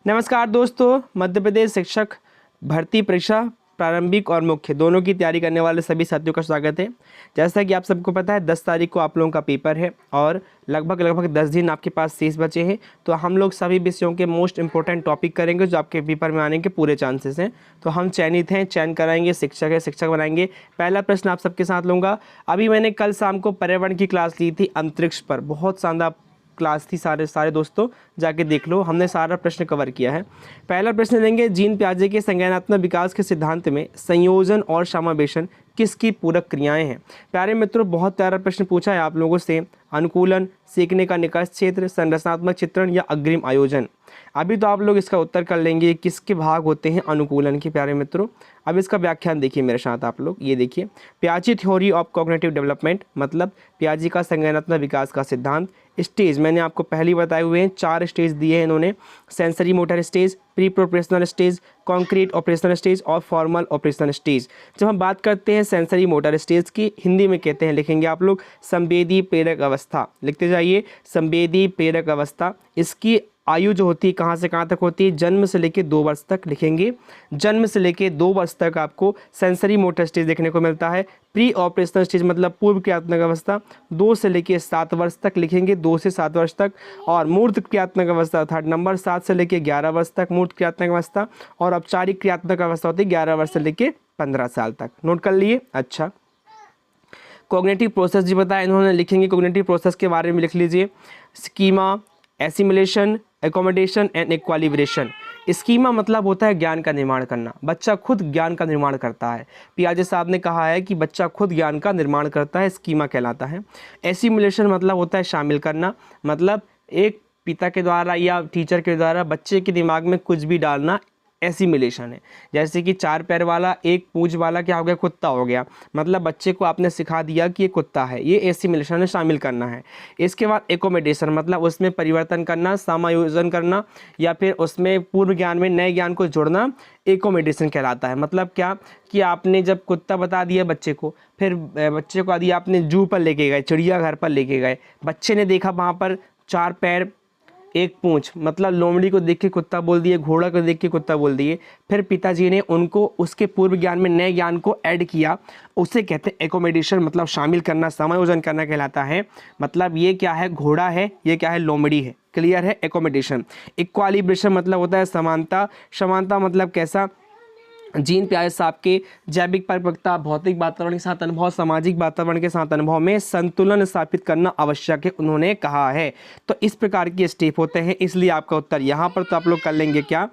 नमस्कार दोस्तों, मध्य प्रदेश शिक्षक भर्ती परीक्षा प्रारंभिक और मुख्य दोनों की तैयारी करने वाले सभी साथियों का स्वागत है। जैसा कि आप सबको पता है 10 तारीख को आप लोगों का पेपर है और लगभग 10 दिन आपके पास शेष बचे हैं। तो हम लोग सभी विषयों के मोस्ट इंपॉर्टेंट टॉपिक करेंगे जो आपके पेपर में आने के पूरे चांसेस हैं। तो हम चयनित हैं, चयन कराएंगे, शिक्षक है, शिक्षक बनाएंगे। पहला प्रश्न आप सबके साथ लूँगा। अभी मैंने कल शाम को पर्यावरण की क्लास ली थी, अंतरिक्ष पर, बहुत शानदार क्लास थी। सारे दोस्तों जाके देख लो, हमने सारा प्रश्न कवर किया है। पहला प्रश्न लेंगे, जीन पियाजे के संज्ञानात्मक विकास के सिद्धांत में संयोजन और समावेशन किसकी पूरक क्रियाएं हैं। प्यारे मित्रों, बहुत प्यारा प्रश्न पूछा है आप लोगों से। अनुकूलन, सीखने का निकष क्षेत्र, संरचनात्मक चित्रण या अग्रिम आयोजन। अभी तो आप लोग इसका उत्तर कर लेंगे किसके भाग होते हैं अनुकूलन के। प्यारे मित्रों, अब इसका व्याख्यान देखिए मेरे साथ आप लोग। ये देखिए, पियाजे थ्योरी ऑफ कॉग्निटिव डेवलपमेंट, मतलब पियाजे का संज्ञानात्मक विकास का सिद्धांत। स्टेज मैंने आपको पहले ही बताए हुए हैं, 4 स्टेज दिए हैं इन्होंने। Sensory motor stage, pre operational stage, concrete operational stage और फॉर्मल ऑपरेशनल स्टेज। जब हम बात करते हैं सेंसरी मोटर स्टेज की, हिंदी में कहते हैं, लिखेंगे आप लोग संवेदी प्रेरक अवस्था, लिखते जाइए संवेदी प्रेरक अवस्था। इसकी आयु जो होती है कहाँ से कहाँ तक होती है, जन्म से लेकर 2 वर्ष तक, लिखेंगे जन्म से लेकर 2 वर्ष तक आपको सेंसरी मोटर स्टेज देखने को मिलता है। प्री ऑपरेशनल स्टेज मतलब पूर्व क्रियात्मक अवस्था 2 से लेकर 7 वर्ष तक, लिखेंगे 2 से 7 वर्ष तक। और मूर्त क्रियात्मक अवस्था 3rd नंबर 7 से लेकर 11 वर्ष तक मूर्त क्रियात्मक अवस्था। और औपचारिक क्रियात्मक अवस्था होती है 11 वर्ष से लेकर 15 साल तक। नोट कर लिए। अच्छा, कॉग्निटिव प्रोसेस जी बताया इन्होंने, लिखेंगे कॉग्निटिव प्रोसेस के बारे में लिख लीजिए। Schema, assimilation, accommodation and equilibration. Schema मतलब होता है ज्ञान का निर्माण करना, बच्चा खुद ज्ञान का निर्माण करता है। पियाजे साहब ने कहा है कि बच्चा खुद ज्ञान का निर्माण करता है, स्कीमा कहलाता है। एसिमिलेशन मतलब होता है शामिल करना, मतलब एक पिता के द्वारा या टीचर के द्वारा बच्चे के दिमाग में कुछ भी डालना एसिमिलेशन है। जैसे कि 4 पैर वाला 1 पूंछ वाला क्या हो गया, कुत्ता हो गया, मतलब बच्चे को आपने सिखा दिया कि ये कुत्ता है, ये एसिमिलेशन है, शामिल करना है। इसके बाद एकोमोडेशन मतलब उसमें परिवर्तन करना, समायोजन करना, या फिर उसमें पूर्व ज्ञान में नए ज्ञान को जोड़ना, एकोमोडेशन कहलाता है। मतलब क्या कि आपने जब कुत्ता बता दिया बच्चे को, फिर बच्चे को यदि आपने जू पर लेके गए, चिड़ियाघर पर लेके गए, बच्चे ने देखा वहाँ पर 4 पैर 1 पूंछ, मतलब लोमड़ी को देख के कुत्ता बोल दिए, घोड़ा को देख के कुत्ता बोल दिए। फिर पिताजी ने उनको उसके पूर्व ज्ञान में नए ज्ञान को ऐड किया, उसे कहते हैं एकोमोडेशन, मतलब शामिल करना, समायोजन करना कहलाता है। मतलब ये क्या है, घोड़ा है, ये क्या है, लोमड़ी है। क्लियर है, एकोमोडेशन। इक्वालिब्रेशन मतलब होता है समानता। समानता मतलब कैसा, जीन पियाजे साहब के जैविक परिपक्वता, भौतिक वातावरण के साथ अनुभव, सामाजिक वातावरण के साथ अनुभव में संतुलन स्थापित करना आवश्यक है, उन्होंने कहा है। तो इस प्रकार के स्टेप होते हैं, इसलिए आपका उत्तर यहाँ पर तो आप लोग कर लेंगे क्या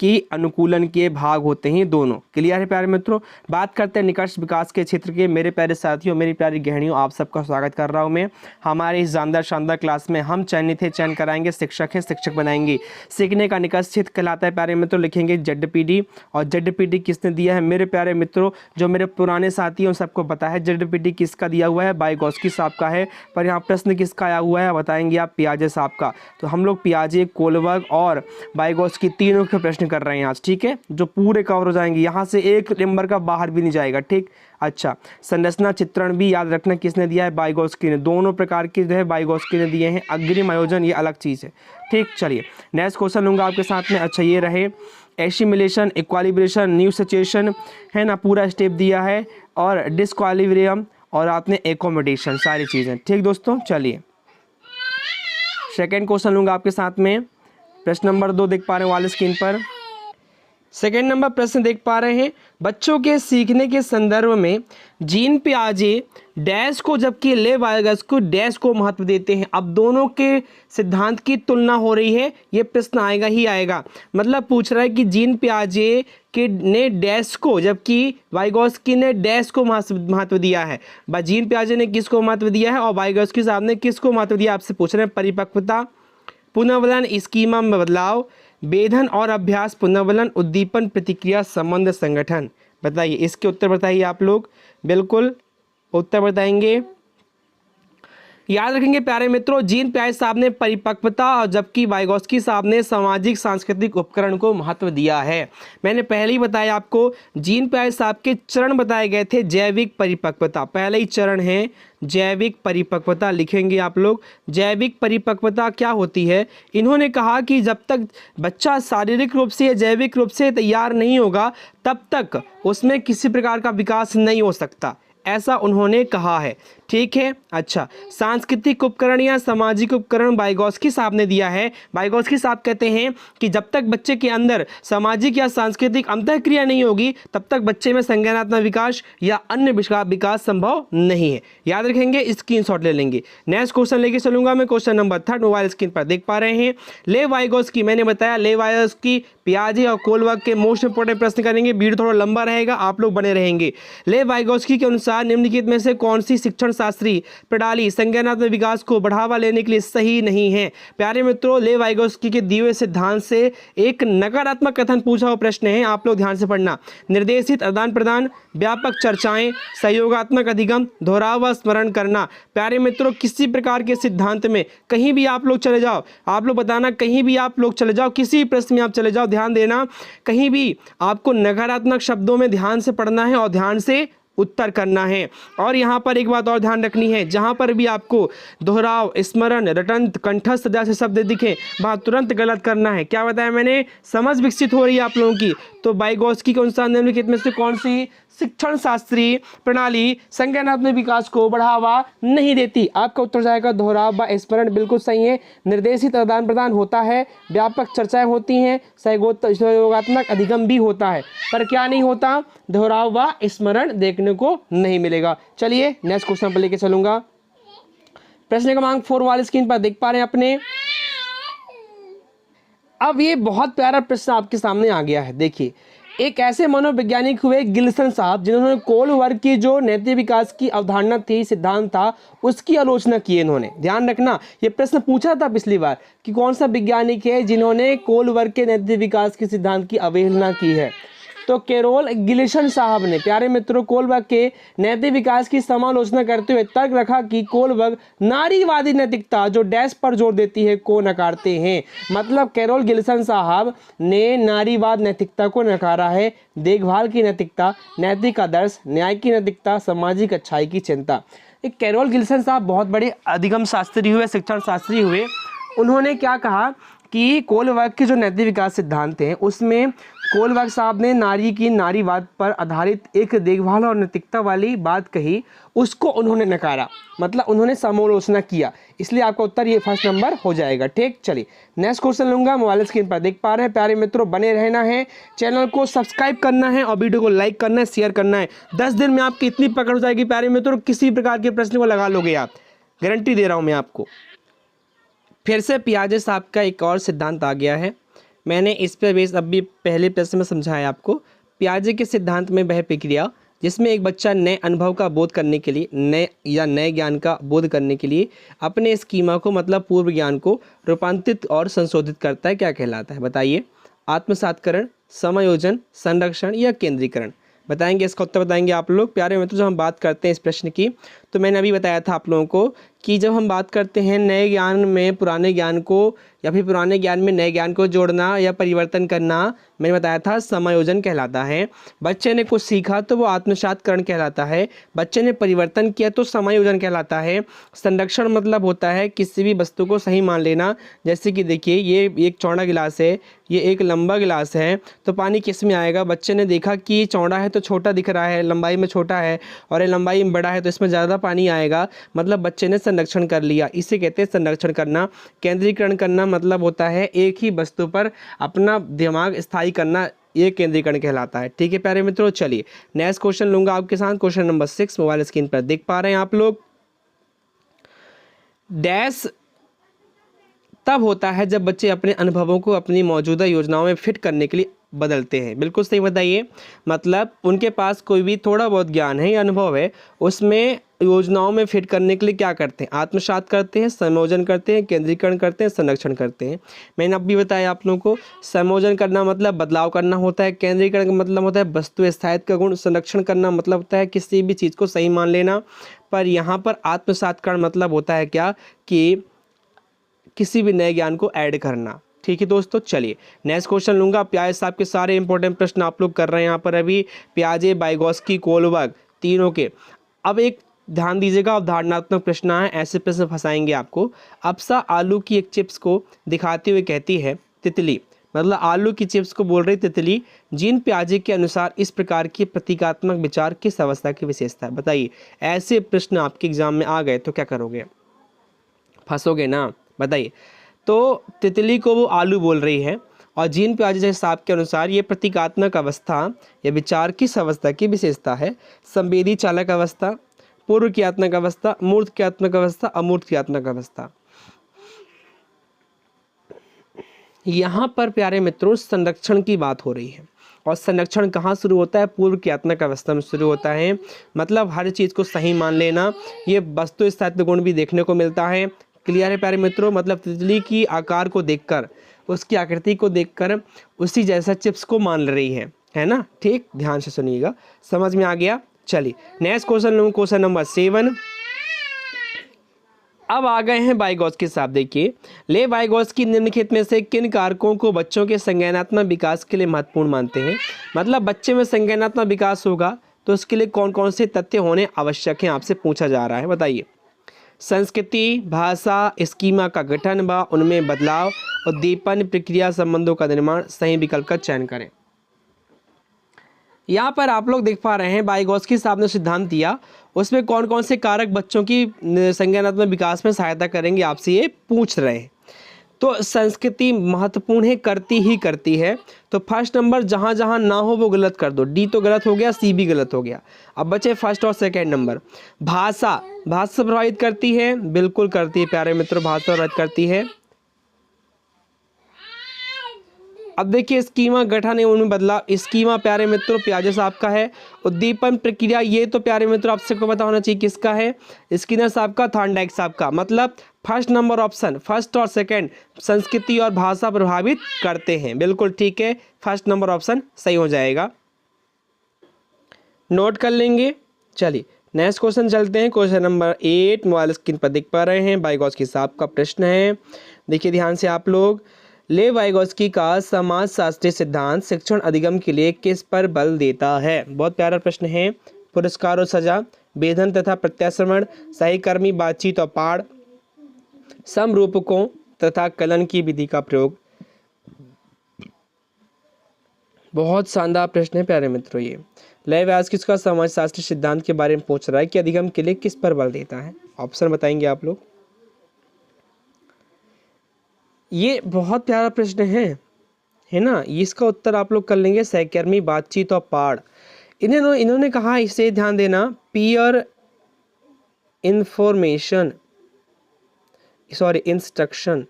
कि अनुकूलन के भाग होते हैं दोनों। क्लियर है प्यारे मित्रों। बात करते हैं निकष विकास के क्षेत्र के। मेरे प्यारे साथियों, मेरी प्यारी गृहिणियों, आप सबका स्वागत कर रहा हूं मैं हमारे इस शानदार क्लास में। हम चयनित है, चयन कराएंगे, शिक्षक हैं, शिक्षक बनाएंगे। सीखने का निकष क्षेत्र कहलाता है प्यारे मित्रों, लिखेंगे ZPD। और ZPD किसने दिया है मेरे प्यारे मित्रों, जो मेरे पुराने साथी हैं सबको पता है ZPD किसका दिया हुआ है, वाइगोत्स्की साहब का है। पर यहाँ प्रश्न किसका आया हुआ है बताएंगे आप, पियाजे साहब का। तो हम लोग पियाजे, कोलबर्ग और वाइगोत्स्की तीनों के प्रश्न कर रहे हैं आज, ठीक है, जो पूरे कवर हो जाएंगे, यहाँ से 1 नंबर का बाहर भी नहीं जाएगा, ठीक। अच्छा, संरचना चित्रण भी याद रखना किसने दिया है, वाइगोत्स्की ने। दोनों प्रकार के जो है वाइगोत्स्की ने दिए हैं। अग्रिम आयोजन ये अलग चीज़ है, ठीक। चलिए नेक्स्ट क्वेश्चन लूँगा आपके साथ में। अच्छा, ये रहे एसिमिलेशन, इक्वालिब्रेशन, न्यू सिचुएशन है ना, पूरा स्टेप दिया है, और डिस्क्वालिब्रियम, और आपने एकोमोडेशन, सारी चीज़ें, ठीक दोस्तों। चलिए सेकेंड क्वेश्चन लूँगा आपके साथ में। प्रश्न नंबर 2 देख पा रहे हैं वाले स्क्रीन पर। सेकेंड नंबर प्रश्न देख पा रहे हैं, बच्चों के सीखने के संदर्भ में जीन पियाजे डैश को जबकि ले वाइगोत्स्की डैश को महत्व देते हैं। अब दोनों के सिद्धांत की तुलना हो रही है, ये प्रश्न आएगा ही आएगा। मतलब पूछ रहा है कि जीन पियाजे के ने डैश को जबकि वाइगोत्स्की ने डैश को महत्व दिया है। जीन पियाजे ने किसको महत्व दिया है और वाइगोत्स्की साहब ने किसको महत्व दिया, आपसे पूछ रहे हैं। परिपक्वता, पुनर्वलन, स्कीमा में बदलाव, वेधन और अभ्यास, पुनर्वलन, उद्दीपन, प्रतिक्रिया, संबंध, संगठन। बताइए इसके उत्तर बताइए आप लोग, बिल्कुल उत्तर बताएंगे। याद रखेंगे प्यारे मित्रों, जीन पियाजे साहब ने परिपक्वता और जबकि वाइगोस्की साहब ने सामाजिक सांस्कृतिक उपकरण को महत्व दिया है। मैंने पहले ही बताया आपको, जीन पियाजे साहब के चरण बताए गए थे। जैविक परिपक्वता पहला ही चरण है, जैविक परिपक्वता लिखेंगे आप लोग। जैविक परिपक्वता क्या होती है? इन्होंने कहा कि जब तक बच्चा शारीरिक रूप से या जैविक रूप से तैयार नहीं होगा तब तक उसमें किसी प्रकार का विकास नहीं हो सकता, ऐसा उन्होंने कहा है। ठीक है। अच्छा, सांस्कृतिक उपकरण या सामाजिक उपकरण वाइगोस्की साहब ने दिया है। वाइगोस्की साहब कहते हैं कि जब तक बच्चे के अंदर सामाजिक या सांस्कृतिक अंतःक्रिया नहीं होगी तब तक बच्चे में संज्ञानात्मक विकास या अन्य विकास संभव नहीं है। याद रखेंगे, स्क्रीनशॉट ले लेंगे। नेक्स्ट क्वेश्चन लेके चलूंगा मैं, क्वेश्चन नंबर 3 मोबाइल स्क्रीन पर देख पा रहे हैं। लेव वाइगोस्की, मैंने बताया लेव वाइगोस्की, पियाजे और कोलबर्ग के मोस्ट इंपोर्टेंट प्रश्न करेंगे। वीडियो थोड़ा लंबा रहेगा, आप लोग बने रहेंगे। लेव वाइगोस्की के अनुसार निम्नलिखित में से कौन सी शिक्षण शास्त्री प्रणाली संज्ञानात्मक विकास को बढ़ावा लेने के लिए सही नहीं है? प्यारे मित्रों, लेव वाइगोस्की के दिए हुए सिद्धांत से एक नकारात्मक कथन पूछा हुआ प्रश्न है, आप लोग ध्यान से पढ़ना। निर्देशित आदान प्रदान, व्यापक चर्चाएं, सहयोगात्मक अधिगम, दोहराव व स्मरण करना। प्यारे मित्रों, किसी प्रकार के सिद्धांत में कहीं भी आप लोग चले जाओ, आप लोग बताना, कहीं भी आप लोग चले जाओ, किसी प्रश्न में आप चले जाओ, ध्यान देना, कहीं भी आपको नकारात्मक शब्दों में ध्यान से पढ़ना है और ध्यान से उत्तर करना है। और यहाँ पर एक बात और ध्यान रखनी है, जहाँ पर भी आपको दोहराव, स्मरण, रटंत, कंठस्थ जैसे शब्द दिखे वहाँ तुरंत गलत करना है। क्या बताया मैंने? समझ विकसित हो रही है आप लोगों की। तो वाइगोस्की के अनुसार निम्नलिखित में से कौन सी शिक्षण शास्त्री प्रणाली संज्ञानात्मक विकास को बढ़ावा नहीं देती? आपका उत्तर जाएगा दोहराव व स्मरण, बिल्कुल सही है। निर्देशित आदान प्रदान होता है, व्यापक चर्चाएं होती हैं, सहयोगात्मक अधिगम भी होता है, पर क्या नहीं होता? दोहराव व स्मरण देखने को नहीं मिलेगा। चलिए नेक्स्ट क्वेश्चन पर लेके चलूंगा। प्रश्न क्रमांक 4 वाली स्क्रीन पर देख पा रहे हैं अपने। अब ये बहुत प्यारा प्रश्न आपके सामने आ गया है। देखिए, एक ऐसे मनोवैज्ञानिक हुए गिल्सन साहब जिन्होंने कोलबर्ग की जो नैतिक विकास की अवधारणा थी, सिद्धांत था, उसकी आलोचना की इन्होंने। ध्यान रखना, ये प्रश्न पूछा था पिछली बार कि कौन सा वैज्ञानिक है जिन्होंने कोलबर्ग के नैतिक विकास के सिद्धांत की अवहेलना की है? तो कैरोल गिल्सन साहब ने प्यारे मित्रों कोलबर्ग के नैतिक विकास की समालोचना करते हुए तर्क रखा कि कोलबर्ग नारीवादी नैतिकता जो डैश पर जोर देती है को नकारते हैं। मतलब कैरोल गिल्सन साहब ने नारीवाद नैतिकता को नकारा है। देखभाल की नैतिकता, नैतिक आदर्श, न्याय की नैतिकता, सामाजिक अच्छाई की चिंता। एक कैरोल गिल्सन साहब बहुत बड़े अधिगम शास्त्री हुए, शिक्षण शास्त्री हुए। उन्होंने क्या कहा कि कोलबर्ग के जो नैतिक विकास सिद्धांत हैं उसमें कोलबर्ग साहब ने नारी की नारीवाद पर आधारित एक देखभाल और नैतिकता वाली बात कही, उसको उन्होंने नकारा, मतलब उन्होंने समालोचना किया। इसलिए आपका उत्तर ये फर्स्ट नंबर हो जाएगा। ठीक, चलिए नेक्स्ट क्वेश्चन लूंगा। मोबाइल स्क्रीन पर देख पा रहे हैं प्यारे मित्रों, बने रहना है, चैनल को सब्सक्राइब करना है और वीडियो को लाइक करना है, शेयर करना है। 10 दिन में आपकी इतनी पकड़ हो जाएगी प्यारे मित्रों, किसी प्रकार के प्रश्न को लगा लोगे आप, गारंटी दे रहा हूँ मैं आपको। फिर से पियाजे साहब का एक और सिद्धांत आ गया है। मैंने इस पर बेस अभी पहले प्रश्न में समझाया आपको। पियाजे के सिद्धांत में वह प्रक्रिया जिसमें एक बच्चा नए अनुभव का बोध करने के लिए, नए ज्ञान का बोध करने के लिए अपने स्कीमा को, मतलब पूर्व ज्ञान को रूपांतरित और संशोधित करता है, क्या कहलाता है? बताइए। आत्मसातकरण, समायोजन, संरक्षण या केंद्रीकरण? बताएंगे, इसका उत्तर बताएंगे आप लोग। प्यारे मित्रों, जब हम बात करते हैं इस प्रश्न की, तो मैंने अभी बताया था आप लोगों को कि जब हम बात करते हैं नए ज्ञान में पुराने ज्ञान को या फिर पुराने ज्ञान में नए ज्ञान को जोड़ना या परिवर्तन करना, मैंने बताया था समायोजन कहलाता है। बच्चे ने कुछ सीखा तो वो आत्मसातकरण कहलाता है। बच्चे ने परिवर्तन किया तो समायोजन कहलाता है। संरक्षण मतलब होता है किसी भी वस्तु को सही मान लेना। जैसे कि देखिए, ये एक चौड़ा गिलास है, ये एक लंबा गिलास है, तो पानी किस में आएगा? बच्चे ने देखा कि चौड़ा है तो छोटा दिख रहा है, लंबाई में छोटा है, और ये लंबाई में बड़ा है तो इसमें ज़्यादा पानी आएगा, मतलब बच्चे ने संरक्षण कर लिया। इसे कहते हैं संरक्षण करना। केंद्रीकरण करना मतलब होता है एक ही वस्तु पर अपना दिमाग स्थायी करना, ये केंद्रीकरण कहलाता है। ठीक है प्यारे मित्रों, चलिए नेक्स्ट क्वेश्चन लूंगा आपके साथ। क्वेश्चन नंबर 6 मोबाइल स्क्रीन पर देख पा रहे हैं आप लोग। डैश तब होता है जब बच्चे अपने अनुभवों को अपनी मौजूदा योजनाओं में फिट करने के लिए बदलते हैं। बिल्कुल सही बताइए। मतलब उनके पास कोई भी थोड़ा बहुत ज्ञान है या अनुभव है, उसमें योजनाओं में फिट करने के लिए क्या करते हैं? आत्मसात करते हैं, संयोजन करते हैं, केंद्रीकरण करते हैं, संरक्षण करते हैं। मैंने अब भी बताया आप लोगों को, संयोजन करना मतलब बदलाव करना होता है, केंद्रीकरण का मतलब होता है वस्तु स्थायित्व का गुण, संरक्षण करना मतलब होता है किसी भी चीज़ को सही मान लेना। पर यहाँ पर आत्मसातकरण मतलब होता है क्या कि किसी भी नए ज्ञान को ऐड करना। ठीक है दोस्तों, चलिए नेक्स्ट क्वेश्चन लूँगा। प्याजे साहब के सारे इंपॉर्टेंट प्रश्न आप लोग कर रहे हैं यहाँ पर अभी, प्याजे, वाइगोत्स्की, कोलबर्ग तीनों के। अब एक ध्यान दीजिएगा, अवधारणात्मक प्रश्न है, ऐसे प्रश्न फंसाएंगे आपको। अप्सा आलू की एक चिप्स को दिखाते हुए कहती है तितली, मतलब आलू की चिप्स को बोल रही तितली, जीन प्याजे के अनुसार इस प्रकार की प्रतीकात्मक विचार किस अवस्था की विशेषता है? बताइए, ऐसे प्रश्न आपके एग्जाम में आ गए तो क्या करोगे? फंसोगे ना? बताइए। तो तितली को वो आलू बोल रही है और जीन प्याजे साहब के अनुसार ये प्रतीकात्मक अवस्था या विचार किस अवस्था की विशेषता है? संवेदी चालक अवस्था, पूर्व क्रियात्मक अवस्था, मूर्त क्रियात्मक अवस्था, अमूर्त क्रियात्मक अवस्था। यहाँ पर प्यारे मित्रों संरक्षण की बात हो रही है, और संरक्षण कहाँ शुरू होता है? पूर्व क्रियात्मक अवस्था में शुरू होता है। मतलब हर चीज़ को सही मान लेना, ये वस्तु स्थायित्व गुण भी देखने को मिलता है। क्लियर है प्यारे मित्रों? मतलब तितली की आकार को देखकर, उसकी आकृति को देखकर उसी जैसा चिप्स को मान रही है ना? ठीक, ध्यान से सुनिएगा, समझ में आ गया? चलिए नेक्स्ट क्वेश्चन लूँ, क्वेश्चन नंबर 7। अब आ गए हैं वाइगोत्स्की साहब। देखिए, ले वाइगोत्स्की निम्नलिखित में से किन कारकों को बच्चों के संज्ञानात्मक विकास के लिए महत्वपूर्ण मानते हैं? मतलब बच्चे में संज्ञानात्मक विकास होगा तो उसके लिए कौन कौन से तथ्य होने आवश्यक हैं, आपसे पूछा जा रहा है। बताइए। संस्कृति, भाषा, स्कीमा का गठन व उनमें बदलाव, उद्दीपन, प्रक्रिया, संबंधों का निर्माण। सही विकल्प का चयन करें। यहाँ पर आप लोग देख पा रहे हैं वाइगोत्स्की साहब ने सिद्धांत दिया, उसमें कौन कौन से कारक बच्चों की संज्ञानात्मक विकास में सहायता करेंगे, आपसे ये पूछ रहे हैं। तो संस्कृति महत्वपूर्ण है, करती ही करती है। तो फर्स्ट नंबर जहाँ जहाँ ना हो वो गलत कर दो, डी तो गलत हो गया, सी भी गलत हो गया। अब बचे फर्स्ट और सेकेंड नंबर। भाषा, भाषा प्रभावित करती है, बिल्कुल करती है प्यारे मित्रों, भाषा प्रभावित करती है। अब देखिए स्कीमा गठन एवं उनमें बदलाव, स्कीमा प्यारे मित्रों प्याजे साहब का है। उद्दीपन प्रक्रिया, ये तो प्यारे मित्रों आप सबको पता होना चाहिए किसका है, स्किनर साहब का, थॉर्नडाइक साहब का। मतलब फर्स्ट नंबर ऑप्शन, फर्स्ट और सेकंड, संस्कृति और भाषा प्रभावित करते हैं। बिल्कुल ठीक है, फर्स्ट नंबर ऑप्शन सही हो जाएगा, नोट कर लेंगे। चलिए नेक्स्ट क्वेश्चन चलते हैं, क्वेश्चन नंबर 8 मोबाइल स्क्रीन पर देख पा रहे हैं, वाइगोत्स्की साहब का प्रश्न है। देखिए ध्यान से आप लोग, ले वाइगोत्स्की का समाजशास्त्रीय सिद्धांत शिक्षण अधिगम के लिए किस पर बल देता है? बहुत प्यारा प्रश्न है। पुरस्कार और सजा, वेधन तथा प्रत्याश्रमण, सहकर्मी बातचीत और पाठ, समरूपकों तथा कलन की विधि का प्रयोग। बहुत शानदार प्रश्न है प्यारे मित्रों ये। ले वाइगोत्स्की का समाजशास्त्रीय सिद्धांत के बारे में पूछ रहा है कि अधिगम के लिए किस पर बल देता है। ऑप्शन बताएंगे आप लोग। ये बहुत प्यारा प्रश्न है ना, इसका उत्तर आप लोग कर लेंगे सहकर्मी बातचीत और पाठ। इन्होंने कहा, इसे ध्यान देना, peer information, sorry instruction,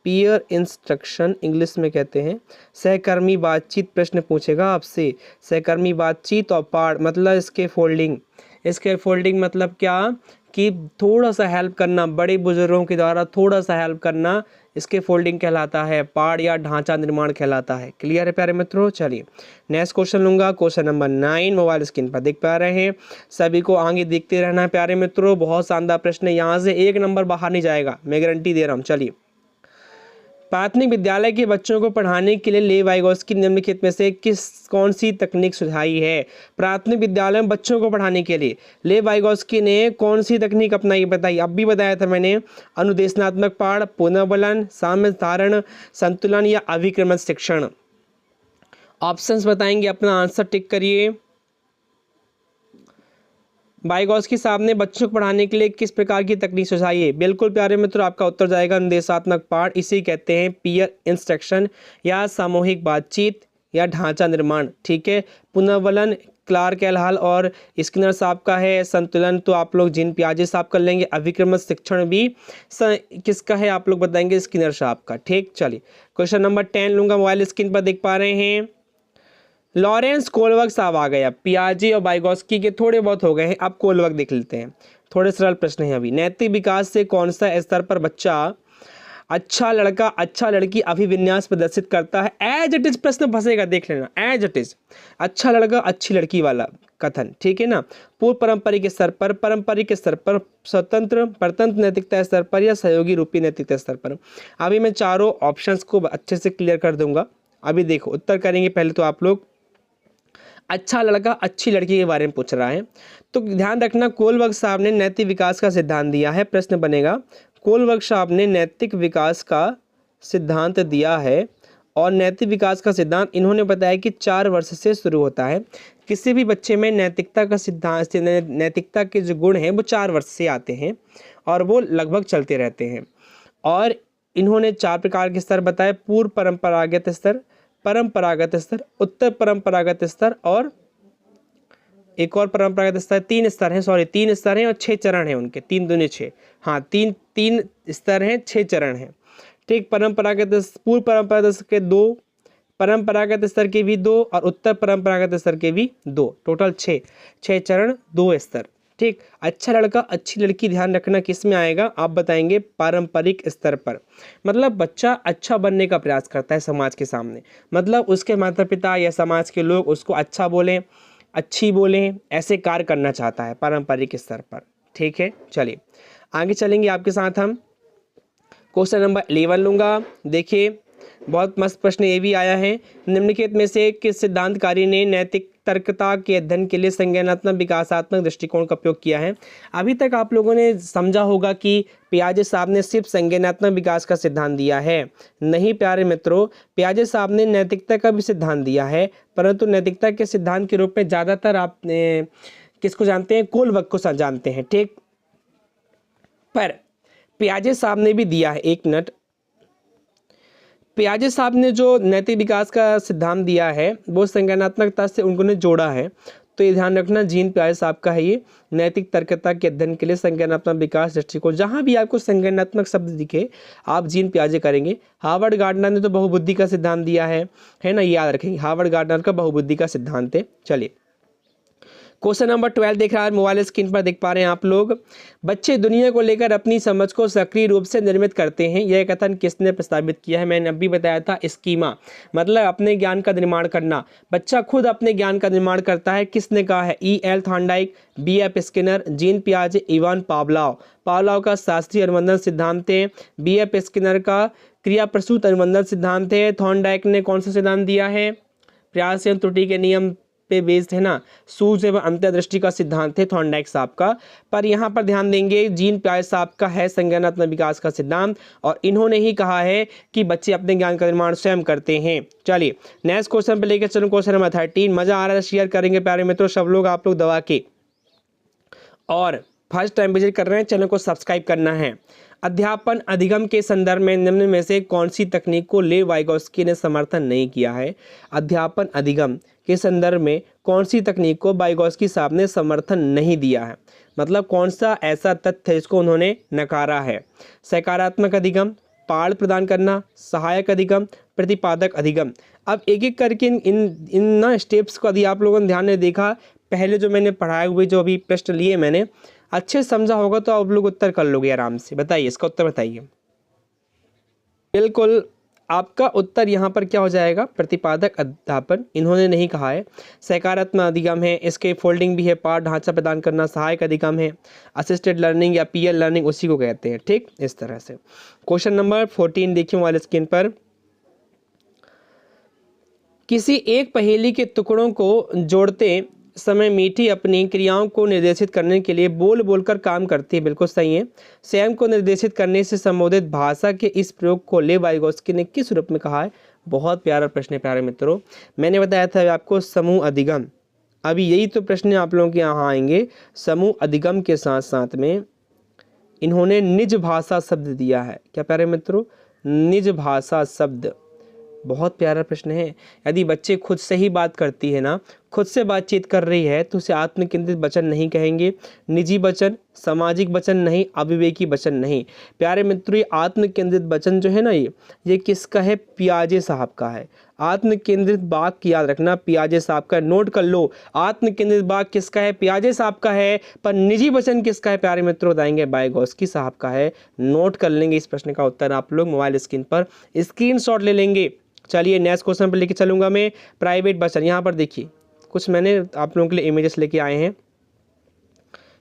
peer instruction English में कहते हैं। सहकर्मी बातचीत प्रश्न पूछेगा आपसे, सहकर्मी बातचीत और पाठ मतलब इसके फोल्डिंग मतलब क्या कि थोड़ा सा हेल्प करना, बड़े बुजुर्गों के द्वारा थोड़ा सा हेल्प करना, इसके फोल्डिंग कहलाता है, पाठ या ढांचा निर्माण कहलाता है। क्लियर है प्यारे मित्रों? चलिए नेक्स्ट क्वेश्चन लूंगा, क्वेश्चन नंबर 9 मोबाइल स्क्रीन पर देख पा रहे हैं, सभी को आगे देखते रहना है प्यारे मित्रों। बहुत शानदार प्रश्न है, यहाँ से 1 नंबर बाहर नहीं जाएगा, मैं गारंटी दे रहा हूँ। चलिए, प्राथमिक विद्यालय के बच्चों को पढ़ाने के लिए ले वाइगोत्स्की निम्नलिखित में से कौन सी तकनीक सुझाई है? प्राथमिक विद्यालय में बच्चों को पढ़ाने के लिए ले वाइगोत्स्की ने कौन सी तकनीक अपनाई? बताइए, अब भी बताया था मैंने, अनुदेशनात्मक पाठ, पुनर्बलन, साम्य धारण, संतुलन या अभिक्रमण शिक्षण। ऑप्शंस बताएंगे, अपना आंसर टिक करिए। वाइगोत्स्की साहब ने बच्चों को पढ़ाने के लिए किस प्रकार की तकनीक सुझाई है? बिल्कुल प्यारे मित्रों आपका उत्तर जाएगा अनुदेशात्मक पाठ, इसे कहते हैं पीयर इंस्ट्रक्शन या सामूहिक बातचीत या ढांचा निर्माण। ठीक है, पुनर्बलन क्लार्क एल हॉल और स्किनर साहब का है। संतुलन तो आप लोग जीन प्याजे साहब कर लेंगे। अभिक्रमण शिक्षण भी किसका है आप लोग बताएंगे? स्किनर साहब का। ठीक, चलिए क्वेश्चन नंबर 10 लूंगा, मोबाइल स्क्रीन पर देख पा रहे हैं। लॉरेंस कोलवर्ग साहब आ गए। अब पियाजे और वाइगोत्स्की के थोड़े बहुत हो गए हैं, अब कोलवर्ग देख लेते हैं। थोड़े सरल प्रश्न हैं अभी। नैतिक विकास से कौन सा स्तर पर बच्चा अच्छा लड़का अच्छा लड़की अभिविन्यास प्रदर्शित करता है? एज इट इज प्रश्न फंसेगा, देख लेना, एज इट इज अच्छा लड़का अच्छी लड़की वाला कथन, ठीक है ना। पूर्व पारंपरिक स्तर पर, पारंपरिक स्तर पर, स्वतंत्र परतंत्र नैतिकता स्तर पर, या सहयोगी रूपी नैतिकता स्तर पर। अभी मैं चारों ऑप्शंस को अच्छे से क्लियर कर दूंगा। अभी देखो उत्तर करेंगे पहले तो आप लोग। अच्छा लड़का अच्छी लड़की के बारे में पूछ रहा है, तो ध्यान रखना कोलवर्ग साहब ने नैतिक विकास का सिद्धांत दिया है। प्रश्न बनेगा कोलवर्ग साहब ने नैतिक विकास का सिद्धांत दिया है, और नैतिक विकास का सिद्धांत इन्होंने बताया कि 4 वर्ष से शुरू होता है। किसी भी बच्चे में नैतिकता का सिद्धांत, नैतिकता के जो गुण हैं वो 4 वर्ष से आते हैं और वो लगभग चलते रहते हैं। और इन्होंने 4 प्रकार के स्तर बताए: पूर्व परंपरागत स्तर, परंपरागत स्तर, उत्तर परंपरागत स्तर, और एक और परंपरागत स्तर। 3 स्तर हैं, सॉरी 3 स्तर हैं और 6 चरण हैं उनके, 3 दूनी 6, हाँ 3 स्तर हैं, 6 चरण हैं, ठीक। परंपरागत पूर्व परंपरागत स्तर के 2, परंपरागत स्तर के भी 2 और उत्तर परंपरागत स्तर के भी 2, टोटल 6 चरण, 2 स्तर, ठीक। अच्छा लड़का अच्छी लड़की ध्यान रखना किस में आएगा, आप बताएंगे पारंपरिक स्तर पर। मतलब बच्चा अच्छा बनने का प्रयास करता है समाज के सामने, मतलब उसके माता पिता या समाज के लोग उसको अच्छा बोलें, अच्छी बोलें, ऐसे कार्य करना चाहता है पारंपरिक स्तर पर, ठीक है। चलिए आगे चलेंगे आपके साथ हम। क्वेश्चन नंबर 11 लूँगा। देखिए बहुत मस्त प्रश्न ये भी आया है। निम्नलिखित में से किस सिद्धांतकारी ने नैतिक तर्कता के अध्ययन के लिए संज्ञानात्मक विकासात्मक दृष्टिकोण का उपयोग किया है? अभी तक आप लोगों ने समझा होगा कि पियाजे साहब ने सिर्फ संज्ञानात्मक विकास का सिद्धांत दिया है। नहीं प्यारे मित्रों, पियाजे साहब ने नैतिकता का भी सिद्धांत दिया है, परंतु नैतिकता के सिद्धांत के रूप में ज़्यादातर आप किसको जानते हैं? कोलवर्ग को जानते हैं, ठीक। पर पियाजे साहब ने भी दिया है, एक मिनट, पियाजे साहब ने जो नैतिक विकास का सिद्धांत दिया है वो संज्ञानात्मकता से उन्होंने जोड़ा है। तो ये ध्यान रखना, जीन पियाजे साहब का है ये, नैतिक तर्कता के अध्ययन के लिए संज्ञानात्मक विकास दृष्टिकोण। जहाँ भी आपको संज्ञानात्मक शब्द दिखे आप जीन पियाजे करेंगे। हार्वर्ड गार्डनर ने तो बहुबुद्धि का सिद्धांत दिया है ना, याद रखेंगे, हार्वर्ड गार्डनर का बहुबुद्धि का सिद्धांत है। चलिए क्वेश्चन नंबर 12 देख रहा है मोबाइल स्क्रीन पर, देख पा रहे हैं आप लोग। बच्चे दुनिया को लेकर अपनी समझ को सक्रिय रूप से निर्मित करते हैं, यह कथन किसने प्रस्तावित किया है? मैंने अभी बताया था, स्कीमा, मतलब अपने ज्ञान का निर्माण करना। बच्चा खुद अपने ज्ञान का निर्माण करता है, किसने कहा है? E.L. Thorndike, B.F. Skinner, Jean पियाजे, इवान पावलोव। पावलोव का शास्त्रीय अनुबंधन सिद्धांत है, B.F. स्किनर का क्रिया प्रसूत अनुबंधन सिद्धांत है, थॉर्नडाइक ने कौन सा सिद्धांत दिया है? प्रयास एवं त्रुटि के नियम पे बेस्ड है ना, सूझ एवं अंतर्दृष्टि का सिद्धांत है थॉर्नडाइक साहब का। पर यहाँ पर ध्यान देंगे जीन पियाजे साहब का है संज्ञानात्मक विकास का सिद्धांत, और इन्होंने ही कहा है कि बच्चे अपने ज्ञान का निर्माण स्वयं करते हैं। चलिए नेक्स्ट क्वेश्चन पे लेकर चलो, क्वेश्चन नंबर 13। मजा आ रहा है, शेयर करेंगे प्यारे मित्रों सब लोग, आप लोग दबा के, और फर्स्ट टाइम विजिट कर रहे हैं चैनल को सब्सक्राइब करना है। अध्यापन अधिगम के संदर्भ में निम्न में से कौन सी तकनीक को लेव वाइगोत्स्की ने समर्थन नहीं किया है? अध्यापन अधिगम के संदर्भ में कौन सी तकनीक को वाइगोत्स्की साहब ने समर्थन नहीं दिया है? मतलब कौन सा ऐसा तथ्य है इसको उन्होंने नकारा है? सकारात्मक अधिगम, पाठ प्रदान करना, सहायक अधिगम, प्रतिपादक अधिगम। अब एक एक करके इन ना स्टेप्स को यदि आप लोगों ने ध्यान में देखा, पहले जो मैंने पढ़ाए हुए जो अभी प्रश्न लिए मैंने, अच्छे समझा होगा तो आप लोग उत्तर कर लोगे आराम से। बताइए इसका उत्तर बताइए। बिल्कुल आपका उत्तर यहाँ पर क्या हो जाएगा? प्रतिपादक अध्यापन इन्होंने नहीं कहा है। सकारात्मक अधिगम है, इसके फोल्डिंग भी है, पाठ ढांचा प्रदान करना, सहायक अधिगम है, असिस्टेड लर्निंग या पीयर लर्निंग उसी को कहते हैं, ठीक। इस तरह से क्वेश्चन नंबर 14 देखिए मोबाइल स्क्रीन पर। किसी एक पहेली के टुकड़ों को जोड़ते समय मीठी अपनी क्रियाओं को निर्देशित करने के लिए बोल बोलकर काम करती है, बिल्कुल सही है। स्वयं को निर्देशित करने से संबोधित भाषा के इस प्रयोग को लेव वाइगोत्स्की ने किस रूप में कहा है? बहुत प्यारा प्रश्न है प्यारे मित्रों। मैंने बताया था आपको समूह अधिगम, अभी यही तो प्रश्न आप लोगों के यहाँ आएंगे। समूह अधिगम के साथ साथ में इन्होंने निज भाषा शब्द दिया है। क्या प्यारे मित्रों? निज भाषा शब्द, बहुत प्यारा प्रश्न है। यदि बच्चे खुद से ही बात करती है ना, खुद से बातचीत कर रही है तो उसे आत्मकेंद्रित वचन नहीं कहेंगे। निजी वचन, सामाजिक वचन नहीं, अविवेकी वचन नहीं। प्यारे मित्रों, ये आत्मकेंद्रित वचन जो है ना, ये किसका है? पियाजे साहब का है। आत्मकेंद्रित वाक्य याद रखना, पियाजे साहब का, नोट कर लो। आत्मकेंद्रित वाक्य किसका है? पियाजे साहब का है। पर निजी वचन किसका है प्यारे मित्रों? बताएंगे वाइगोत्स्की साहब का है। नोट कर लेंगे इस प्रश्न का उत्तर आप लोग मोबाइल स्क्रीन पर स्क्रीनशॉट ले लेंगे। चलिए नेक्स्ट क्वेश्चन पर लेके चलूंगा मैं। प्राइवेट वचन, यहाँ पर देखिए कुछ मैंने आप लोगों के लिए इमेजेस लेके आए हैं।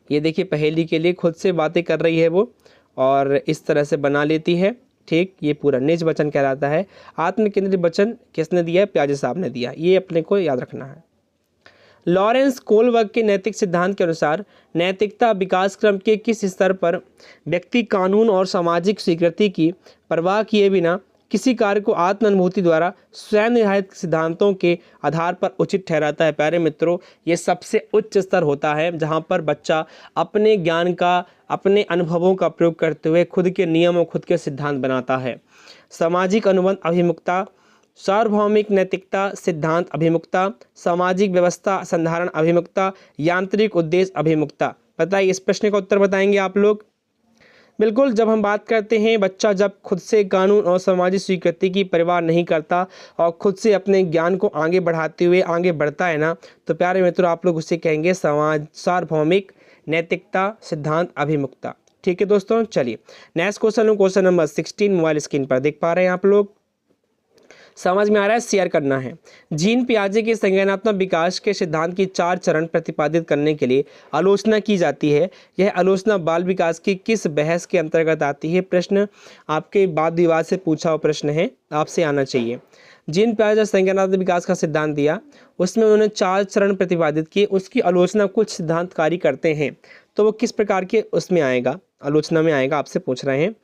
ये देखिए पहेली के लिए खुद से बातें कर रही है वो और इस तरह से बना लेती है। ठीक, ये पूरा निज वचन कहलाता है। आत्मकेंद्रित वचन किसने दिया है? पियाजे साहब ने दिया। ये अपने को याद रखना है। लॉरेंस कोलबर्ग के नैतिक सिद्धांत के अनुसार नैतिकता विकास क्रम के किस स्तर पर व्यक्ति कानून और सामाजिक स्वीकृति की परवाह किए बिना किसी कार्य को आत्म अनुभूति द्वारा स्वयं निर्धारित सिद्धांतों के आधार पर उचित ठहराता है? प्यारे मित्रों, ये सबसे उच्च स्तर होता है जहाँ पर बच्चा अपने ज्ञान का, अपने अनुभवों का प्रयोग करते हुए खुद के नियम और खुद के सिद्धांत बनाता है। सामाजिक अनुबंध अभिमुखता, सार्वभौमिक नैतिकता सिद्धांत अभिमुखता, सामाजिक व्यवस्था संधारण अभिमुखता, यांत्रिक उद्देश्य अभिमुखता। बताइए, इस प्रश्न का उत्तर बताएंगे आप लोग। बिल्कुल, जब हम बात करते हैं बच्चा जब खुद से कानून और सामाजिक स्वीकृति की परवाह नहीं करता और खुद से अपने ज्ञान को आगे बढ़ाते हुए आगे बढ़ता है ना, तो प्यारे मित्रों आप लोग उसे कहेंगे सार्वभौमिक नैतिकता सिद्धांत अभिमुखता। ठीक है दोस्तों, चलिए next question, question number 16 mobile screen पर देख पा रहे हैं आप लोग। समझ में आ रहा है? शेयर करना है। जीन पियाजे के संज्ञानात्मक विकास के सिद्धांत की 4 चरण प्रतिपादित करने के लिए आलोचना की जाती है। यह आलोचना बाल विकास की किस बहस के अंतर्गत आती है? प्रश्न आपके वाद विवाद से पूछा हुआ प्रश्न है, आपसे आना चाहिए। जीन पियाजे संज्ञानात्मक विकास का सिद्धांत दिया, उसमें उन्होंने 4 चरण प्रतिपादित किए, उसकी आलोचना कुछ सिद्धांतकारी करते हैं, तो वो किस प्रकार के उसमें आएगा, आलोचना में आएगा, आपसे पूछ रहे हैं।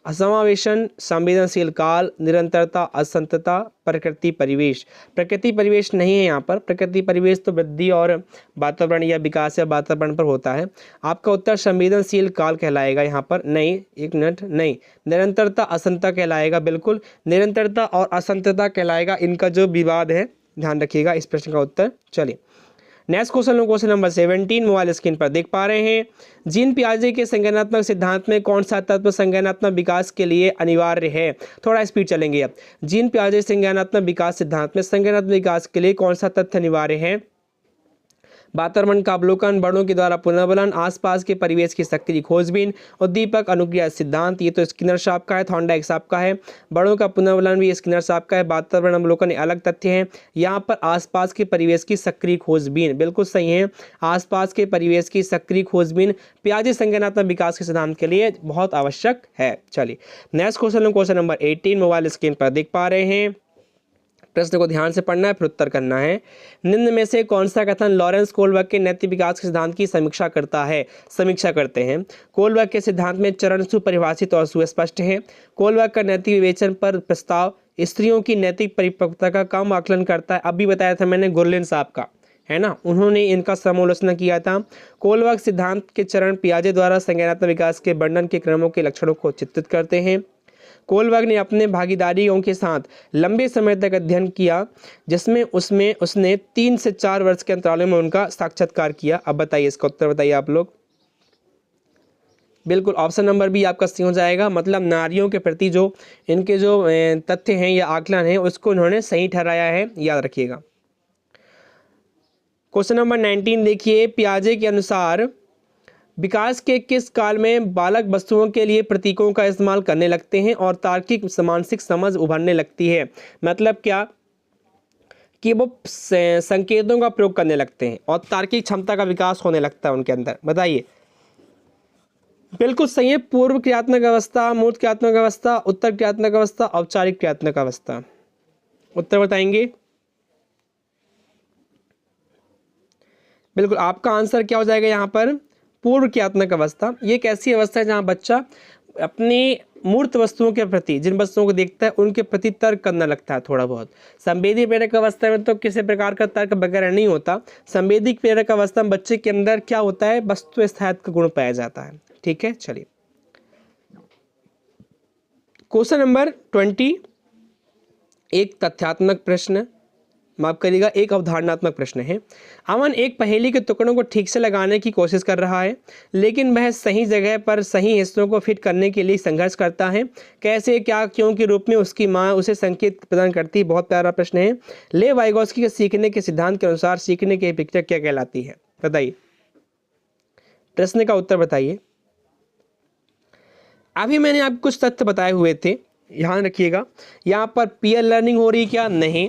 असमावेशन, संवेदनशील काल, निरंतरता, असंतता, प्रकृति परिवेश। प्रकृति परिवेश नहीं है यहाँ पर, प्रकृति परिवेश तो वृद्धि और वातावरण या विकास या वातावरण पर होता है। आपका उत्तर संवेदनशील काल कहलाएगा यहाँ पर। नहीं, एक मिनट, नहीं, निरंतरता असंतता कहलाएगा। बिल्कुल, निरंतरता और असंतता कहलाएगा। इनका जो विवाद है ध्यान रखिएगा इस प्रश्न का उत्तर। चलिए next question, question number 17 mobile screen पर देख पा रहे हैं। जीन पियाजे के संज्ञानात्मक सिद्धांत में कौन सा तत्व संज्ञानात्मक विकास के लिए अनिवार्य है? थोड़ा स्पीड चलेंगे अब। जीन पियाजे संज्ञानात्मक विकास सिद्धांत में संज्ञानात्मक विकास के लिए कौन सा तथ्य अनिवार्य है? वातावरण का अवलोकन, बड़ों के द्वारा पुनर्वलन, आसपास के परिवेश की सक्रिय खोजबीन, उद्दीपक अनुक्रिया सिद्धांत, ये तो स्किनर साहब का है, थॉर्नडाइक साहब का है। बड़ों का पुनर्वलन भी स्किनर साहब का है। वातावरण अवलोकन अलग तथ्य है। यहाँ पर आसपास के परिवेश की सक्रिय खोजबीन बिल्कुल सही है। आसपास के परिवेश की सक्रिय खोजबीन पियाजे संज्ञानात्मक विकास के सिद्धांत के लिए बहुत आवश्यक है। चलिए next question, question number 18 mobile screen पर देख पा रहे हैं। प्रश्न को ध्यान से पढ़ना है, फिर उत्तर करना है। निम्न में से कौन सा कथन लॉरेंस कोलबर्ग के नैतिक विकास के सिद्धांत की समीक्षा करता है? समीक्षा करते हैं। कोलबर्ग के सिद्धांत में चरण सुपरिभाषित और सुस्पष्ट है। कोलबर्ग का नैतिक विवेचन पर प्रस्ताव स्त्रियों की नैतिक परिपक्वता का कम आकलन करता है। अभी बताया था मैंने गुरलिन साहब का, है ना, उन्होंने इनका समालोचना किया था। कोलबर्ग सिद्धांत के चरण पियाजे द्वारा संज्ञानात्मक विकास के वर्णन के क्रमों के लक्षणों को चित्रित करते हैं। कोलबर्ग ने अपने भागीदारियों के साथ लंबे समय तक अध्ययन किया, जिसमें उसने 3 से 4 वर्ष के अंतरालों में उनका साक्षात्कार किया। अब बताइए, इसका उत्तर बताइए आप लोग। बिल्कुल, ऑप्शन नंबर बी आपका सही हो जाएगा। मतलब नारियों के प्रति जो इनके जो तथ्य हैं या आकलन है उसको इन्होंने सही ठहराया है, याद रखिएगा। क्वेश्चन नंबर 19 देखिए। पियाजे के अनुसार विकास के किस काल में बालक वस्तुओं के लिए प्रतीकों का इस्तेमाल करने लगते हैं और तार्किक मानसिक समझ उभरने लगती है? मतलब क्या कि वो संकेतों का प्रयोग करने लगते हैं और तार्किक क्षमता का विकास होने लगता है उनके अंदर। बताइए। बिल्कुल सही है। पूर्व क्रियात्मक अवस्था, मूर्त क्रियात्मक अवस्था, उत्तर क्रियात्मक अवस्था, औपचारिक क्रियात्मक अवस्था। उत्तर बताएंगे। बिल्कुल, आपका आंसर क्या हो जाएगा यहाँ पर? पूर्व क्रियात्मक अवस्था। ये एक ऐसी अवस्था है जहाँ बच्चा अपनी मूर्त वस्तुओं के प्रति, जिन वस्तुओं को देखता है उनके प्रति तर्क करने लगता है थोड़ा बहुत। संवेदी प्रेरक अवस्था में तो किसी प्रकार का तर्क वगैरह नहीं होता। संवेदी प्रेरक अवस्था में बच्चे के अंदर क्या होता है? वस्तु स्थायित्व का गुण पाया जाता है। ठीक है, चलिए क्वेश्चन नंबर 20, एक तथ्यात्मक प्रश्न, माफ करिएगा, एक अवधारणात्मक प्रश्न है। अमन एक पहेली के टुकड़ों को ठीक से लगाने की कोशिश कर रहा है, लेकिन वह सही जगह पर सही हिस्सों को फिट करने के लिए संघर्ष करता है। कैसे, क्या, क्यों के रूप में उसकी माँ उसे संकेत प्रदान करती है। बहुत प्यारा प्रश्न है। ले वाइगोत्स्की के सीखने के सिद्धांत के अनुसार सीखने की प्रक्रिया क्या कहलाती है, बताइए। प्रश्न का उत्तर बताइए। अभी मैंने आपको कुछ तथ्य बताए हुए थे, ध्यान रखिएगा। यहाँ पर पीयर लर्निंग हो रही क्या, नहीं।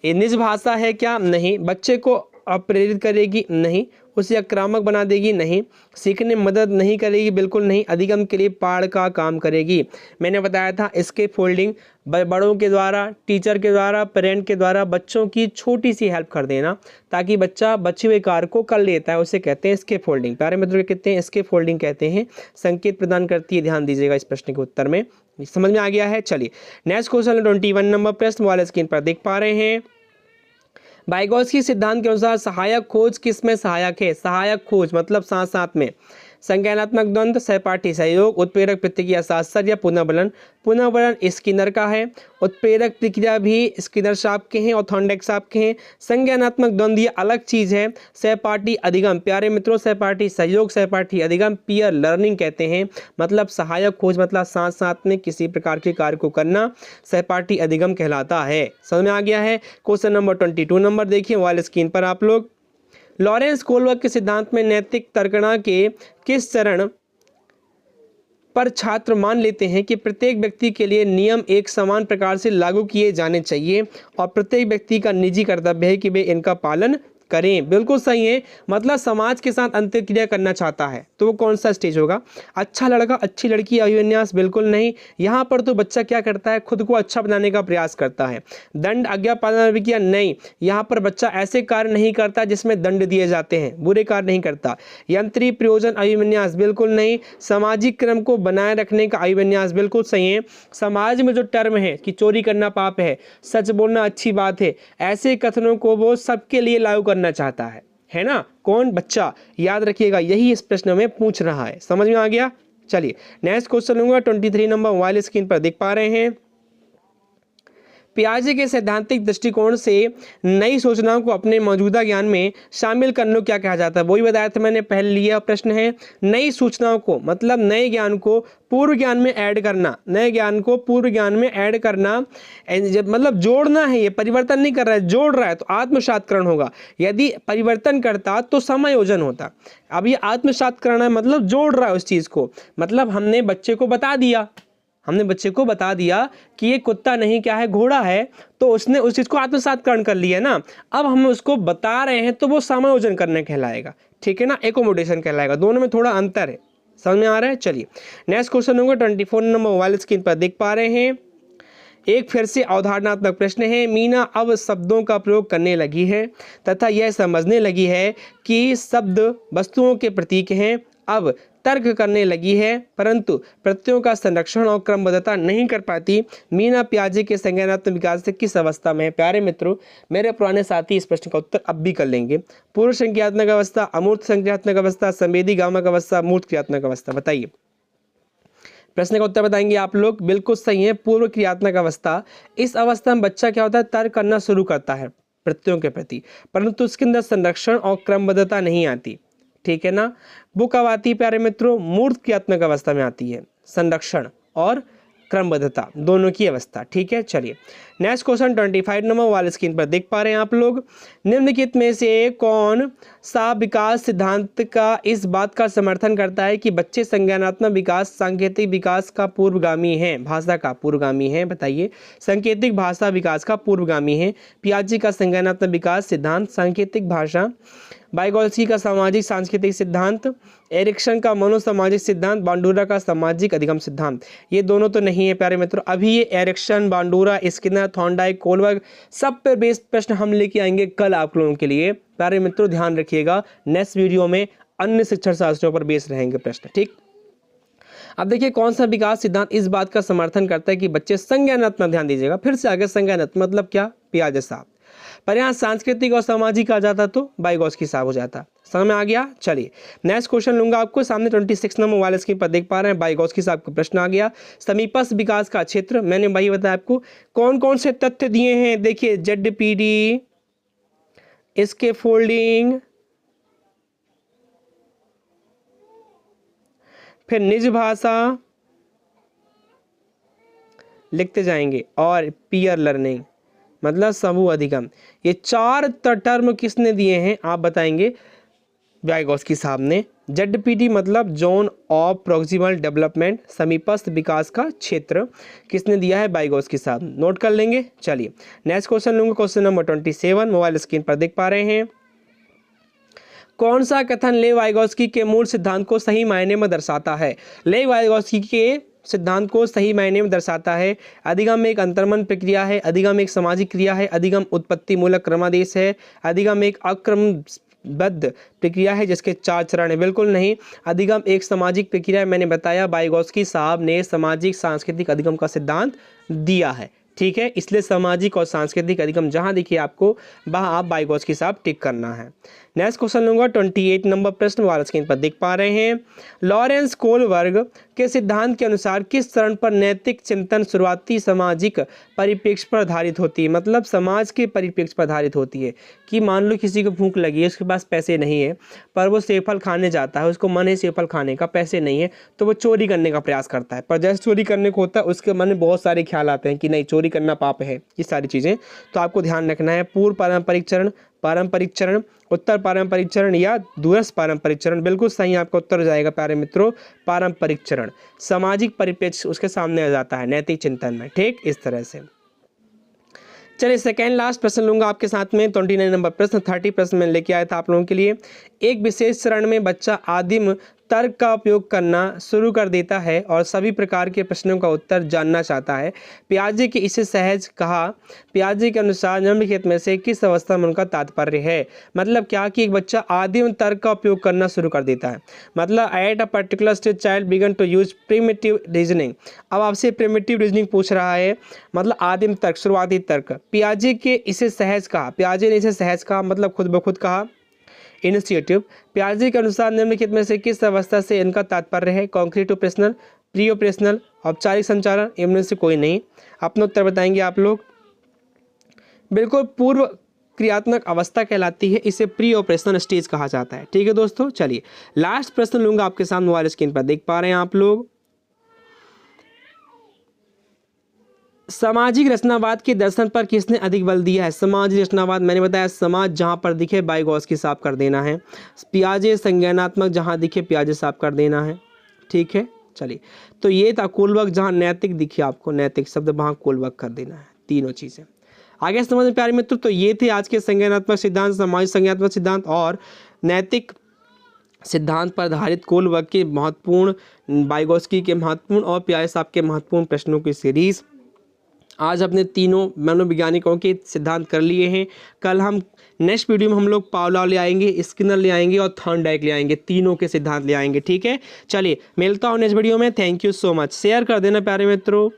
ये निज भाषा है क्या, नहीं। बच्चे को अप्रेरित करेगी, नहीं। उसे आक्रामक बना देगी, नहीं। सीखने में मदद नहीं करेगी, बिल्कुल नहीं। अधिगम के लिए पाड़ का काम करेगी। मैंने बताया था इसके फोल्डिंग बड़ों के द्वारा, टीचर के द्वारा, पेरेंट के द्वारा बच्चों की छोटी सी हेल्प कर देना, ताकि बच्चा बचे हुए कार्य को कर लेता है, उसे कहते हैं इसके फोल्डिंग। प्यारे मित्रों, कहते हैं इसके फोल्डिंग कहते हैं, संकेत प्रदान करती है। ध्यान दीजिएगा इस प्रश्न के उत्तर में, समझ में आ गया है। चलिए नेक्स्ट क्वेश्चन 21 नंबर प्रश्न वाले स्क्रीन पर देख पा रहे हैं। वाइगोत्स्की सिद्धांत के अनुसार सहायक खोज किस में सहायक है। सहायक खोज मतलब साथ साथ में संज्ञानात्मक द्वंद्व, सहपाठी सहयोग, उत्प्रेरक प्रतिक्रिया शास्त्र या पुनर्बलन। पुनर्बलन स्किनर का है, उत्प्रेरक प्रतिक्रिया भी स्किनर साहब के हैं और थॉर्नडाइक साहब के हैं। संज्ञानात्मक द्वंद्व ये अलग चीज़ है। सहपाठी अधिगम, प्यारे मित्रों, सहपाठी सहयोग, सहपाठी अधिगम पीयर लर्निंग कहते हैं। मतलब सहायक खोज मतलब साथ साथ में किसी प्रकार के कार्य को करना, सहपाठी अधिगम कहलाता है। समझ में आ गया है। क्वेश्चन नंबर 22 नंबर देखिए वाले स्क्रीन पर आप लोग। लॉरेंस कोलबर्ग के सिद्धांत में नैतिक तर्कणा के किस चरण पर छात्र मान लेते हैं कि प्रत्येक व्यक्ति के लिए नियम एक समान प्रकार से लागू किए जाने चाहिए और प्रत्येक व्यक्ति का निजी कर्तव्य है कि वे इनका पालन करें। बिल्कुल सही है। मतलब समाज के साथ अंतर्क्रिया करना चाहता है तो वो कौन सा स्टेज होगा। अच्छा लड़का अच्छी लड़की अभिविन्यास, बिल्कुल नहीं। यहाँ पर तो बच्चा क्या करता है, खुद को अच्छा बनाने का प्रयास करता है। दंड आज्ञा पालन अभिक्रिया, नहीं। यहाँ पर बच्चा ऐसे कार्य नहीं करता जिसमें दंड दिए जाते हैं, बुरे कार्य नहीं करता। यंत्री प्रयोजन अभिविन्यास, बिल्कुल नहीं। सामाजिक क्रम को बनाए रखने का अभिविन्यास, बिल्कुल सही है। समाज में जो टर्म है कि चोरी करना पाप है, सच बोलना अच्छी बात है, ऐसे कथनों को वो सबके लिए लागू करना चाहता है ना। कौन, बच्चा। याद रखिएगा, यही इस प्रश्न में पूछ रहा है। समझ में आ गया। चलिए नेक्स्ट क्वेश्चन लूंगा 23 नंबर मोबाइल स्क्रीन पर देख पा रहे हैं। पियाजे के सैद्धांतिक दृष्टिकोण से नई सूचनाओं को अपने मौजूदा ज्ञान में शामिल करने को क्या कहा जाता है। वही बताया था मैंने पहले, लिया प्रश्न है। नई सूचनाओं को मतलब नए ज्ञान को पूर्व ज्ञान में ऐड करना, नए ज्ञान को पूर्व ज्ञान में ऐड करना, मतलब जोड़ना है। ये परिवर्तन नहीं कर रहा है, जोड़ रहा है तो आत्मसात्करण होगा। यदि परिवर्तन करता तो समायोजन होता। अब ये आत्मसात्करण है मतलब जोड़ रहा है उस चीज को। मतलब हमने बच्चे को बता दिया कि ये कुत्ता नहीं क्या है, घोड़ा है, तो उसने उस चीज को आत्मसात्करण कर लिया ना। अब हम उसको बता रहे हैं तो वो समायोजन करने कहलाएगा, ठीक है ना, एकोमोडेशन कहलाएगा। दोनों में थोड़ा अंतर है, समझ में आ रहा है। चलिए नेक्स्ट क्वेश्चन होगा 24 नंबर मोबाइल स्क्रीन पर देख पा रहे हैं। एक फिर से अवधारणात्मक प्रश्न है। मीना अब शब्दों का प्रयोग करने लगी है तथा यह समझने लगी है कि शब्द वस्तुओं के प्रतीक हैं। अब तर्क करने लगी है परंतु प्रत्ययों का संरक्षण और क्रमबद्धता नहीं कर पाती। मीना पियाजे के संज्ञानात्मक विकास से किस अवस्था में है। प्यारे मित्रों, मेरे पुराने साथी इस प्रश्न का उत्तर अब भी कर लेंगे। पूर्व संज्ञात्मक अवस्था, अमूर्त संज्ञात्मक अवस्था, संवेदी गामक अवस्था, मूर्त क्रियात्मक अवस्था, बताइए। प्रश्न का उत्तर बताएंगे आप लोग। बिल्कुल सही है, पूर्व क्रियात्मक अवस्था। इस अवस्था में बच्चा क्या होता है, तर्क करना शुरू करता है प्रत्ययों के प्रति, परंतु उसके अंदर संरक्षण और क्रमबद्धता नहीं आती, ठीक है ना। वो कब आती है प्यारे मित्रों, मूर्त क्रियात्मक अवस्था में आती है, संरक्षण और क्रमबद्धता दोनों की अवस्था, ठीक है। चलिए नेक्स्ट क्वेश्चन 25 नंबर वाले स्क्रीन पर देख पा रहे हैं आप लोग। निम्नलिखित में से कौन सा विकास सिद्धांत का इस बात का समर्थन करता है कि बच्चे संज्ञानात्मक विकास सांकेतिक विकास का पूर्वगामी है, भाषा का पूर्वगामी है, बताइए। सांकेतिक भाषा विकास का पूर्वगामी है। पियाजे का संज्ञानात्मक विकास सिद्धांत सांकेतिक भाषा, वाइगोत्स्की का सामाजिक सांस्कृतिक सिद्धांत, एरिक्सन का मनोसामाजिक सिद्धांत, बांडूरा का सामाजिक अधिगम सिद्धांत। ये दोनों तो नहीं है प्यारे मित्रों। अभी ये एरिक्सन, बांडूरा, स्किनर, थॉर्नडाइक, कोलबर्ग सब पे बेस्ड प्रश्न हम लेके आएंगे कल आप लोगों के लिए। प्यारे मित्रों ध्यान रखिएगा, नेक्स्ट वीडियो में अन्य शिक्षण शास्त्रों पर बेस्ड रहेंगे प्रश्न, ठीक। अब देखिए कौन सा विकास सिद्धांत इस बात का समर्थन करता है कि बच्चे संज्ञानात्मक, ध्यान दीजिएगा फिर से आगे, संज्ञानात्मक मतलब क्या, पियाजे साहब। पर यहाँ सांस्कृतिक और सामाजिक आ जाता तो वाइगोत्स्की साहब हो जाता। समझ में आ गया। चलिए नेक्स्ट क्वेश्चन लूंगा आपको सामने 26 नंबर मोबाइल स्क्रीन पर देख पा रहे हैं। वाइगोत्स्की साहब का प्रश्न आ गया। समीपस्थ विकास का क्षेत्र, मैंने वही बताया आपको कौन कौन से तथ्य दिए हैं। देखिए ZPD, स्कैफोल्डिंग, फिर निज भाषा लिखते जाएंगे, और पीयर लर्निंग मतलब समूह अधिगम। ये 4 टर्म किसने दिए हैं आप बताएंगे? वाइगोस्की साहब ने। ZPT मतलब जोन ऑफ प्रोक्सिमल डेवलपमेंट, समीपस्थ विकास का क्षेत्र, किसने दिया है? वाइगोस्की साहब। नोट कर लेंगे। चलिए नेक्स्ट क्वेश्चन लूंगा, क्वेश्चन नंबर 27 मोबाइल स्क्रीन पर देख पा रहे हैं। कौन सा कथन ले वाइगोस्की के मूल सिद्धांत को सही मायने में दर्शाता है? ले वाइगोस्की के सिद्धांत को सही मायने में दर्शाता है। अधिगम एक अंतर्मन प्रक्रिया है, अधिगम एक सामाजिक क्रिया है, अधिगम उत्पत्ति मूलक क्रमादेश है, अधिगम एक अक्रमबद्ध प्रक्रिया है जिसके 4 चरण है। बिल्कुल नहीं, अधिगम एक सामाजिक प्रक्रिया है। मैंने बताया वाइगोस्की साहब ने सामाजिक सांस्कृतिक अधिगम का सिद्धांत दिया है, ठीक है। इसलिए सामाजिक और सांस्कृतिक अधिगम जहां दिखे आपको वहां आप वाइगोस्की साहब टिक करना है। नेक्स्ट क्वेश्चन लूंगा 28 नंबर प्रश्न, वाला स्क्रीन पर देख पा रहे हैं। लॉरेंस कोलबर्ग के सिद्धांत के अनुसार किस चरण पर नैतिक चिंतन शुरुआती सामाजिक परिप्रेक्ष्य पर आधारित होती है? मतलब समाज के परिप्रेक्ष्य पर आधारित होती है कि मान लो किसी को भूख लगी है, उसके पास पैसे नहीं है, पर वो सेवफल खाने जाता है, उसको मन है सेवफल खाने का, पैसे नहीं है, तो वो चोरी करने का प्रयास करता है। पर जैसे चोरी करने को होता है उसके मन में बहुत सारे ख्याल आते हैं कि नहीं चोरी करना पाप है, ये सारी चीज़ें तो आपको ध्यान रखना है। पूर्व पारंपरिक चरण, पारंपरिक चरण, उत्तर पारंपरिक चरण या दूरस्थ पारंपरिक चरण। बिल्कुल सही आपका उत्तर हो जाएगा प्यारे मित्रों, पारंपरिक चरण। सामाजिक परिप्रेक्ष्य उसके सामने आ जाता है नैतिक चिंतन में, ठीक इस तरह से। चलिए सेकेंड लास्ट प्रश्न लूंगा आपके साथ में 29 नंबर प्रश्न। 30 प्रश्न मैं लेके आया था आप लोगों के लिए। एक विशेष चरण में बच्चा आदिम तर्क का उपयोग करना शुरू कर देता है और सभी प्रकार के प्रश्नों का उत्तर जानना चाहता है। पियाजे के इसे सहज कहा। पियाजे के अनुसार निम्नलिखित में से किस अवस्था में उनका तात्पर्य है? मतलब क्या कि एक बच्चा आदिम तर्क का उपयोग करना शुरू कर देता है, मतलब at a particular stage child began to use primitive reasoning. अब आपसे प्रिमिटिव रीजनिंग पूछ रहा है, मतलब आदिम तर्क, शुरुआती तर्क। पियाजे के इसे सहज कहा, पियाजे ने इसे सहज कहा मतलब खुद ब खुद कहा, इनिशिएटिव। पियाजे के अनुसार निम्नलिखित में से किस अवस्था से इनका तात्पर्य है? कॉन्क्रीट ऑपरेशनल, प्री ऑपरेशनल, औपचारिक संचालन, इनमें से कोई नहीं। अपना उत्तर बताएंगे आप लोग। बिल्कुल पूर्व क्रियात्मक अवस्था कहलाती है, इसे प्री ऑपरेशनल स्टेज कहा जाता है, ठीक है दोस्तों। चलिए लास्ट प्रश्न लूंगा आपके सामने, मोबाइल स्क्रीन पर देख पा रहे हैं आप लोग। सामाजिक रचनावाद के दर्शन पर किसने अधिक बल दिया है? सामाजिक रचनावाद मैंने बताया समाज जहां पर दिखे वाइगोस्की साफ कर देना है। पियाजे संज्ञानात्मक जहां दिखे पियाजे साफ कर देना है, ठीक है। चलिए तो ये था कोलबर्ग, जहां नैतिक दिखे आपको नैतिक शब्द वहां कोलबर्ग कर देना है। तीनों चीजें आगे समझ में प्यारे मित्र। तो ये थे आज के संज्ञानात्मक सिद्धांत, सामाजिक संज्ञानात्मक सिद्धांत और नैतिक सिद्धांत पर आधारित कोलबर्ग के महत्वपूर्ण, वाइगोस्की के महत्वपूर्ण और पियाजे साहब के महत्वपूर्ण प्रश्नों की सीरीज। आज अपने तीनों मनोवैज्ञानिकों के सिद्धांत कर लिए हैं। कल हम नेक्स्ट वीडियो में हम लोग पावलॉव ले आएंगे, स्किनर ले आएंगे और थॉर्नडाइक ले आएंगे, तीनों के सिद्धांत ले आएंगे, ठीक है। चलिए मिलता हूँ नेक्स्ट वीडियो में। Thank you so much. Share कर देना प्यारे मित्रों।